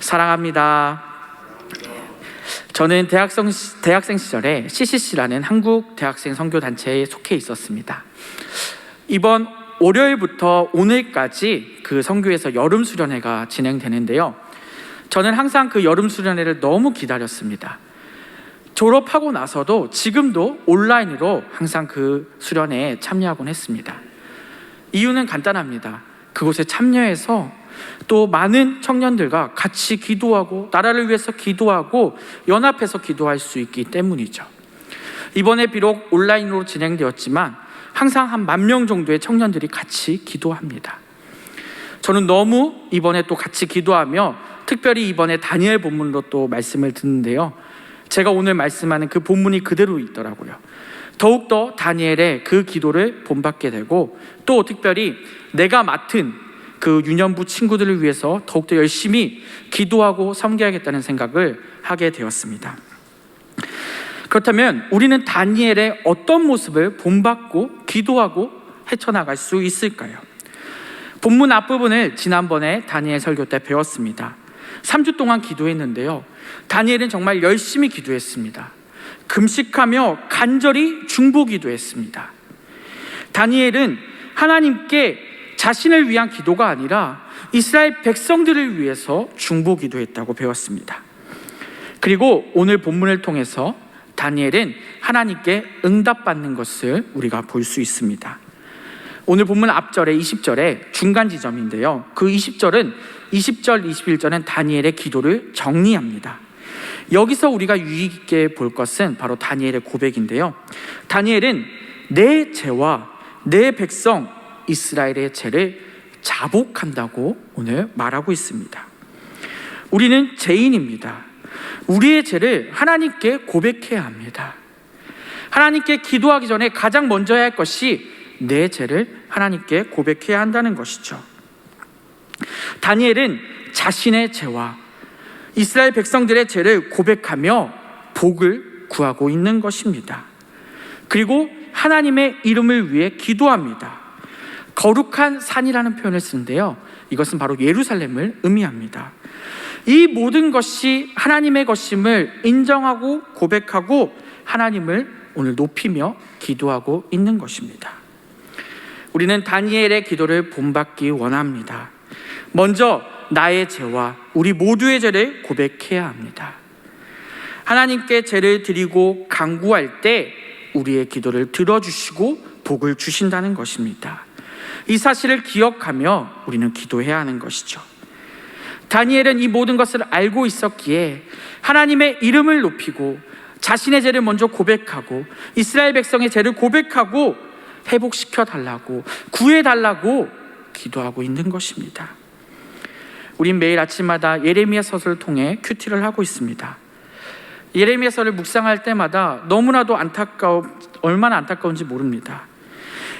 사랑합니다. 저는 대학생 시절에 CCC라는 한국 대학생 선교단체에 속해 있었습니다. 이번 월요일부터 오늘까지 그 선교에서 여름 수련회가 진행되는데요, 저는 항상 그 여름 수련회를 너무 기다렸습니다. 졸업하고 나서도 지금도 온라인으로 항상 그 수련회에 참여하곤 했습니다. 이유는 간단합니다. 그곳에 참여해서 또 많은 청년들과 같이 기도하고 나라를 위해서 기도하고 연합해서 기도할 수 있기 때문이죠. 이번에 비록 온라인으로 진행되었지만 항상 한 10,000명 정도의 청년들이 같이 기도합니다. 저는 너무 이번에 또 같이 기도하며 특별히 이번에 다니엘 본문으로 또 말씀을 듣는데요, 제가 오늘 말씀하는 그 본문이 그대로 있더라고요. 더욱더 다니엘의 그 기도를 본받게 되고 또 특별히 내가 맡은 그 유년부 친구들을 위해서 더욱더 열심히 기도하고 섬겨야겠다는 생각을 하게 되었습니다. 그렇다면 우리는 다니엘의 어떤 모습을 본받고 기도하고 헤쳐나갈 수 있을까요? 본문 앞부분을 지난번에 다니엘 설교 때 배웠습니다. 3주 동안 기도했는데요, 다니엘은 정말 열심히 기도했습니다. 금식하며 간절히 중보기도했습니다. 다니엘은 하나님께 자신을 위한 기도가 아니라 이스라엘 백성들을 위해서 중보기도했다고 배웠습니다. 그리고 오늘 본문을 통해서 다니엘은 하나님께 응답받는 것을 우리가 볼 수 있습니다. 오늘 본문 앞절에 20절에 중간 지점인데요, 그 20절, 21절은 다니엘의 기도를 정리합니다. 여기서 우리가 유익 있게 볼 것은 바로 다니엘의 고백인데요, 다니엘은 내 죄와 내 백성 이스라엘의 죄를 자복한다고 오늘 말하고 있습니다. 우리는 죄인입니다. 우리의 죄를 하나님께 고백해야 합니다. 하나님께 기도하기 전에 가장 먼저 해야 할 것이 내 죄를 하나님께 고백해야 한다는 것이죠. 다니엘은 자신의 죄와 이스라엘 백성들의 죄를 고백하며 복을 구하고 있는 것입니다. 그리고 하나님의 이름을 위해 기도합니다. 거룩한 산이라는 표현을 쓰는데요, 이것은 바로 예루살렘을 의미합니다. 이 모든 것이 하나님의 것임을 인정하고 고백하고 하나님을 오늘 높이며 기도하고 있는 것입니다. 우리는 다니엘의 기도를 본받기 원합니다. 먼저 나의 죄와 우리 모두의 죄를 고백해야 합니다. 하나님께 죄를 드리고 간구할 때 우리의 기도를 들어주시고 복을 주신다는 것입니다. 이 사실을 기억하며 우리는 기도해야 하는 것이죠. 다니엘은 이 모든 것을 알고 있었기에 하나님의 이름을 높이고 자신의 죄를 먼저 고백하고 이스라엘 백성의 죄를 고백하고 회복시켜 달라고, 구해 달라고 기도하고 있는 것입니다. 우린 매일 아침마다 예레미야서를 통해 큐티를 하고 있습니다. 예레미야서를 묵상할 때마다 너무나도 얼마나 안타까운지 모릅니다.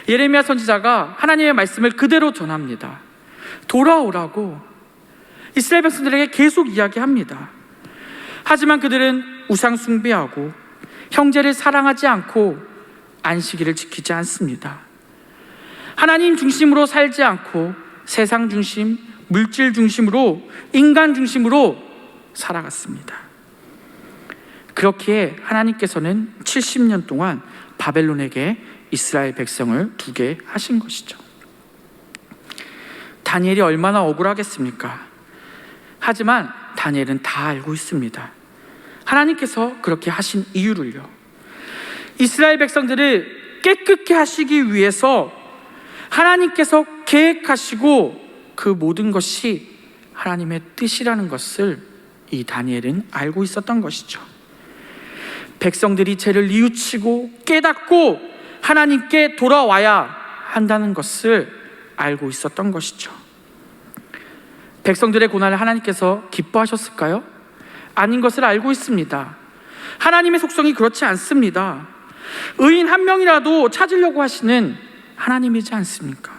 예레미야 선지자가 하나님의 말씀을 그대로 전합니다. 돌아오라고 이스라엘 백성들에게 계속 이야기합니다. 하지만 그들은 우상 숭배하고 형제를 사랑하지 않고 안식일을 지키지 않습니다. 하나님 중심으로 살지 않고 세상 중심, 물질 중심으로, 인간 중심으로 살아갔습니다. 그렇기에 하나님께서는 70년 동안 바벨론에게 이스라엘 백성을 두게 하신 것이죠. 다니엘이 얼마나 억울하겠습니까? 하지만 다니엘은 다 알고 있습니다. 하나님께서 그렇게 하신 이유를요, 이스라엘 백성들을 깨끗게 하시기 위해서 하나님께서 계획하시고 그 모든 것이 하나님의 뜻이라는 것을 이 다니엘은 알고 있었던 것이죠. 백성들이 죄를 뉘우치고 깨닫고 하나님께 돌아와야 한다는 것을 알고 있었던 것이죠. 백성들의 고난을 하나님께서 기뻐하셨을까요? 아닌 것을 알고 있습니다. 하나님의 속성이 그렇지 않습니다. 의인 한 명이라도 찾으려고 하시는 하나님이지 않습니까?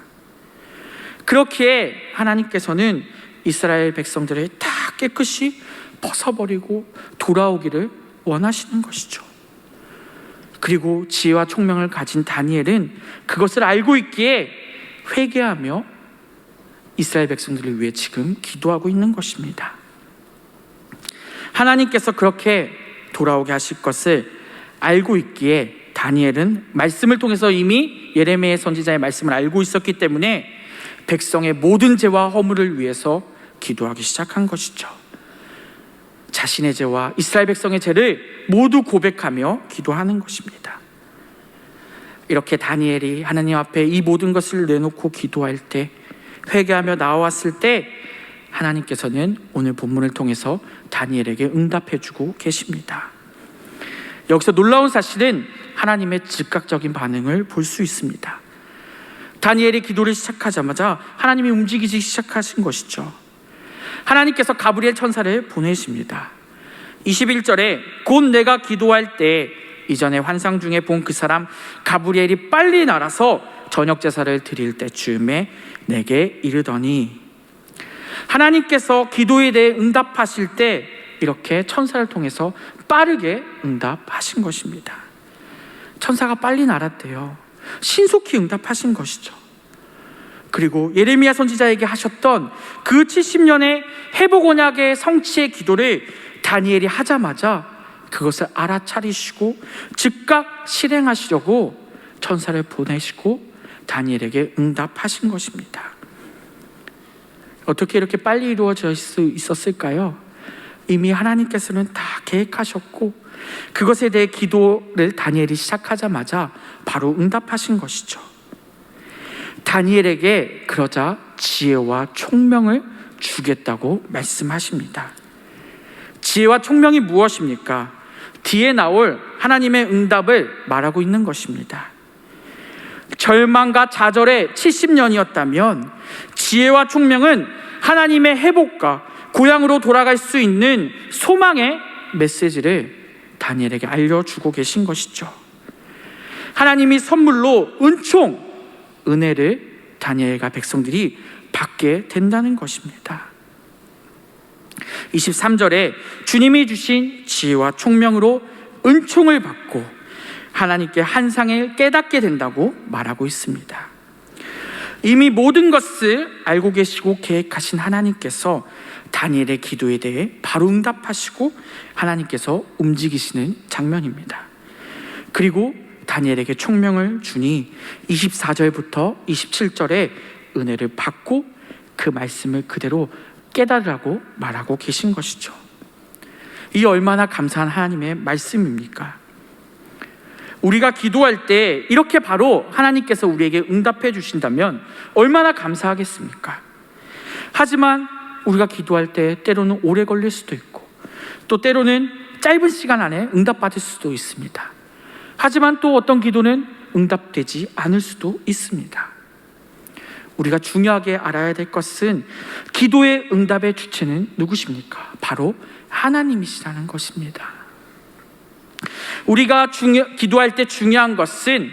그렇기에 하나님께서는 이스라엘 백성들을 다 깨끗이 벗어버리고 돌아오기를 원하시는 것이죠. 그리고 지혜와 총명을 가진 다니엘은 그것을 알고 있기에 회개하며 이스라엘 백성들을 위해 지금 기도하고 있는 것입니다. 하나님께서 그렇게 돌아오게 하실 것을 알고 있기에 다니엘은 말씀을 통해서 이미 예레미야 선지자의 말씀을 알고 있었기 때문에 백성의 모든 죄와 허물을 위해서 기도하기 시작한 것이죠. 자신의 죄와 이스라엘 백성의 죄를 모두 고백하며 기도하는 것입니다. 이렇게 다니엘이 하나님 앞에 이 모든 것을 내놓고 기도할 때, 회개하며 나왔을 때 하나님께서는 오늘 본문을 통해서 다니엘에게 응답해주고 계십니다. 여기서 놀라운 사실은 하나님의 즉각적인 반응을 볼 수 있습니다. 다니엘이 기도를 시작하자마자 하나님이 움직이기 시작하신 것이죠. 하나님께서 가브리엘 천사를 보내십니다. 21절에 곧 내가 기도할 때 이전에 환상 중에 본 그 사람 가브리엘이 빨리 날아서 저녁 제사를 드릴 때쯤에 내게 이르더니, 하나님께서 기도에 대해 응답하실 때 이렇게 천사를 통해서 빠르게 응답하신 것입니다. 천사가 빨리 날았대요. 신속히 응답하신 것이죠. 그리고 예레미야 선지자에게 하셨던 그 70년의 회복 언약의 성취의 기도를 다니엘이 하자마자 그것을 알아차리시고 즉각 실행하시려고 천사를 보내시고 다니엘에게 응답하신 것입니다. 어떻게 이렇게 빨리 이루어질 수 있었을까요? 이미 하나님께서는 다 계획하셨고 그것에 대해 기도를 다니엘이 시작하자마자 바로 응답하신 것이죠. 다니엘에게 그러자 지혜와 총명을 주겠다고 말씀하십니다. 지혜와 총명이 무엇입니까? 뒤에 나올 하나님의 응답을 말하고 있는 것입니다. 절망과 좌절의 70년이었다면 지혜와 총명은 하나님의 회복과 고향으로 돌아갈 수 있는 소망의 메시지를 다니엘에게 알려주고 계신 것이죠. 하나님이 선물로 은총, 은혜를 다니엘과 백성들이 받게 된다는 것입니다. 23절에 주님이 주신 지혜와 총명으로 은총을 받고 하나님께 환상을 깨닫게 된다고 말하고 있습니다. 이미 모든 것을 알고 계시고 계획하신 하나님께서 다니엘의 기도에 대해 바로 응답하시고 하나님께서 움직이시는 장면입니다. 그리고 다니엘에게 총명을 주니 24절부터 27절에 은혜를 받고 그 말씀을 그대로 깨달으라고 말하고 계신 것이죠. 이 얼마나 감사한 하나님의 말씀입니까? 우리가 기도할 때 이렇게 바로 하나님께서 우리에게 응답해 주신다면 얼마나 감사하겠습니까? 하지만 우리가 기도할 때 때로는 오래 걸릴 수도 있고 또 때로는 짧은 시간 안에 응답받을 수도 있습니다. 하지만 또 어떤 기도는 응답되지 않을 수도 있습니다. 우리가 중요하게 알아야 될 것은 기도의 응답의 주체는 누구십니까? 바로 하나님이시라는 것입니다. 우리가 기도할 때 중요한 것은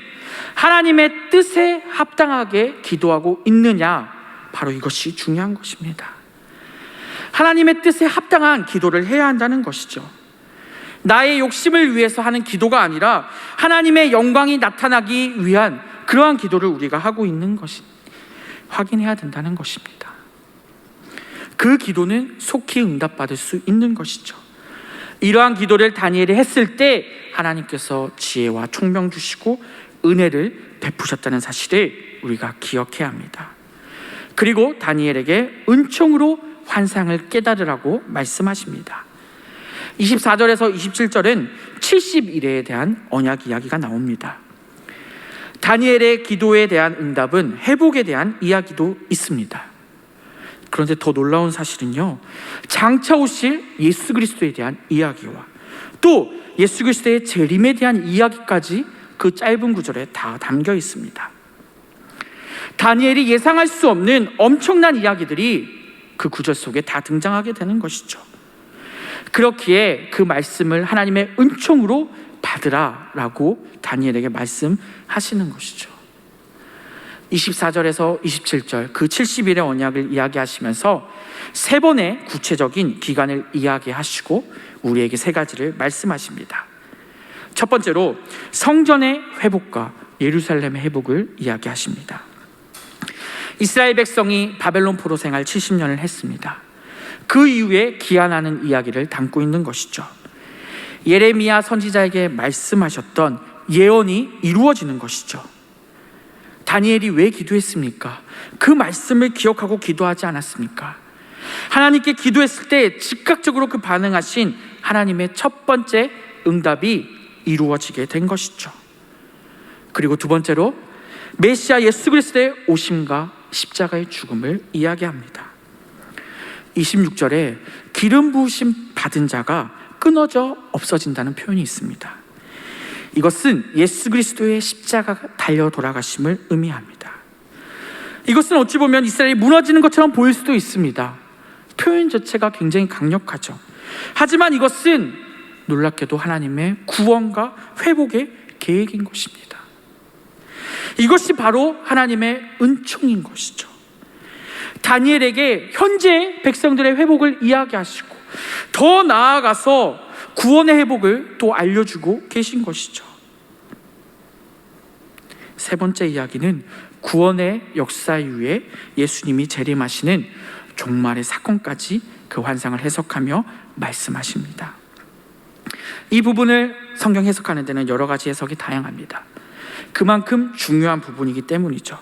하나님의 뜻에 합당하게 기도하고 있느냐, 바로 이것이 중요한 것입니다. 하나님의 뜻에 합당한 기도를 해야 한다는 것이죠. 나의 욕심을 위해서 하는 기도가 아니라 하나님의 영광이 나타나기 위한 그러한 기도를 우리가 하고 있는 것이 확인해야 된다는 것입니다. 그 기도는 속히 응답받을 수 있는 것이죠. 이러한 기도를 다니엘이 했을 때 하나님께서 지혜와 총명 주시고 은혜를 베푸셨다는 사실을 우리가 기억해야 합니다. 그리고 다니엘에게 은총으로 환상을 깨달으라고 말씀하십니다. 24절에서 27절은 70일에 대한 언약 이야기가 나옵니다. 다니엘의 기도에 대한 응답은 회복에 대한 이야기도 있습니다. 그런데 더 놀라운 사실은요, 장차 오실 예수 그리스도에 대한 이야기와 또 예수 그리스도의 재림에 대한 이야기까지 그 짧은 구절에 다 담겨 있습니다. 다니엘이 예상할 수 없는 엄청난 이야기들이 그 구절 속에 다 등장하게 되는 것이죠. 그렇기에 그 말씀을 하나님의 은총으로 받으라라고 다니엘에게 말씀하시는 것이죠. 24절에서 27절 그 70일의 언약을 이야기하시면서 세 번의 구체적인 기간을 이야기하시고 우리에게 세 가지를 말씀하십니다. 첫 번째로 성전의 회복과 예루살렘의 회복을 이야기하십니다. 이스라엘 백성이 바벨론 포로 생활 70년을 했습니다. 그 이후에 기한하는 이야기를 담고 있는 것이죠. 예레미야 선지자에게 말씀하셨던 예언이 이루어지는 것이죠. 다니엘이 왜 기도했습니까? 그 말씀을 기억하고 기도하지 않았습니까? 하나님께 기도했을 때 즉각적으로 그 반응하신 하나님의 첫 번째 응답이 이루어지게 된 것이죠. 그리고 두 번째로 메시아 예수 그리스도의 오심과 십자가의 죽음을 이야기합니다. 26절에 기름 부으심 받은 자가 끊어져 없어진다는 표현이 있습니다. 이것은 예수 그리스도의 십자가가 달려 돌아가심을 의미합니다. 이것은 어찌 보면 이스라엘이 무너지는 것처럼 보일 수도 있습니다. 표현 자체가 굉장히 강력하죠. 하지만 이것은 놀랍게도 하나님의 구원과 회복의 계획인 것입니다. 이것이 바로 하나님의 은총인 것이죠. 다니엘에게 현재 백성들의 회복을 이야기하시고 더 나아가서 구원의 회복을 또 알려주고 계신 것이죠. 세 번째 이야기는 구원의 역사 이후에 예수님이 재림하시는 종말의 사건까지 그 환상을 해석하며 말씀하십니다. 이 부분을 성경 해석하는 데는 여러 가지 해석이 다양합니다. 그만큼 중요한 부분이기 때문이죠.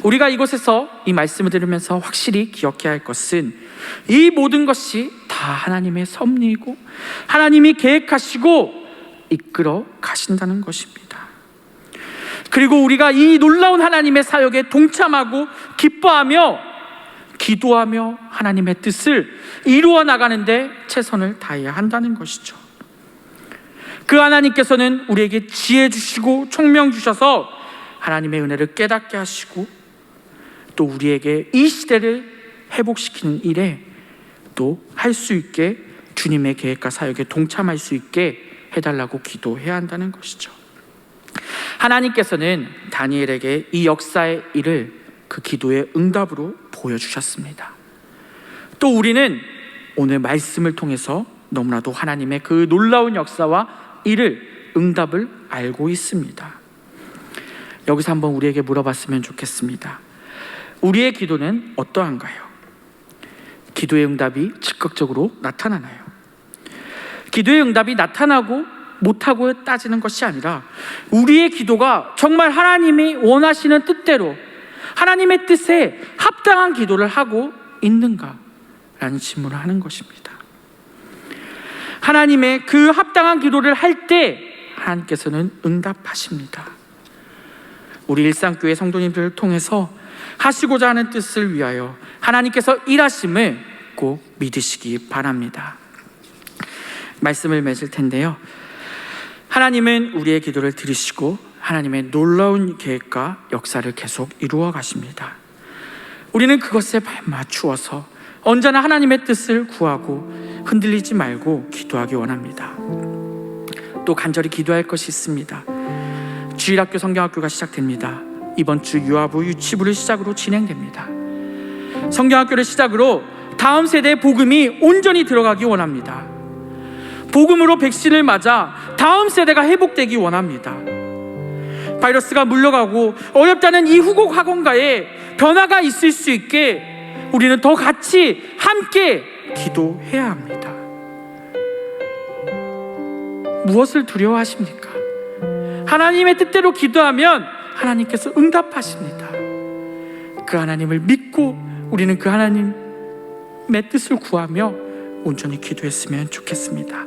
우리가 이곳에서 이 말씀을 들으면서 확실히 기억해야 할 것은 이 모든 것이 다 하나님의 섭리이고 하나님이 계획하시고 이끌어 가신다는 것입니다. 그리고 우리가 이 놀라운 하나님의 사역에 동참하고 기뻐하며 기도하며 하나님의 뜻을 이루어 나가는데 최선을 다해야 한다는 것이죠. 그 하나님께서는 우리에게 지혜 주시고 총명 주셔서 하나님의 은혜를 깨닫게 하시고 또 우리에게 이 시대를 회복시키는 일에 또 할 수 있게 주님의 계획과 사역에 동참할 수 있게 해달라고 기도해야 한다는 것이죠. 하나님께서는 다니엘에게 이 역사의 일을 그 기도의 응답으로 보여주셨습니다. 또 우리는 오늘 말씀을 통해서 너무나도 하나님의 그 놀라운 역사와 일을 응답을 알고 있습니다. 여기서 한번 우리에게 물어봤으면 좋겠습니다. 우리의 기도는 어떠한가요? 기도의 응답이 즉각적으로 나타나나요? 기도의 응답이 나타나고 못하고 따지는 것이 아니라 우리의 기도가 정말 하나님이 원하시는 뜻대로 하나님의 뜻에 합당한 기도를 하고 있는가라는 질문을 하는 것입니다. 하나님의 그 합당한 기도를 할 때 하나님께서는 응답하십니다. 우리 일상교회 성도님들을 통해서 하시고자 하는 뜻을 위하여 하나님께서 일하심을 꼭 믿으시기 바랍니다. 말씀을 맺을 텐데요. 하나님은 우리의 기도를 들으시고 하나님의 놀라운 계획과 역사를 계속 이루어 가십니다. 우리는 그것에 맞추어서 언제나 하나님의 뜻을 구하고 흔들리지 말고 기도하기 원합니다. 또 간절히 기도할 것이 있습니다. 주일학교 성경학교가 시작됩니다. 이번 주 유아부 유치부를 시작으로 진행됩니다. 성경학교를 시작으로 다음 세대의 복음이 온전히 들어가기 원합니다. 복음으로 백신을 맞아 다음 세대가 회복되기 원합니다. 바이러스가 물러가고 어렵다는 이 후곡 학원가에 변화가 있을 수 있게 우리는 더 같이 함께 기도해야 합니다. 무엇을 두려워하십니까? 하나님의 뜻대로 기도하면 하나님께서 응답하십니다. 그 하나님을 믿고 우리는 그 하나님의 뜻을 구하며 온전히 기도했으면 좋겠습니다.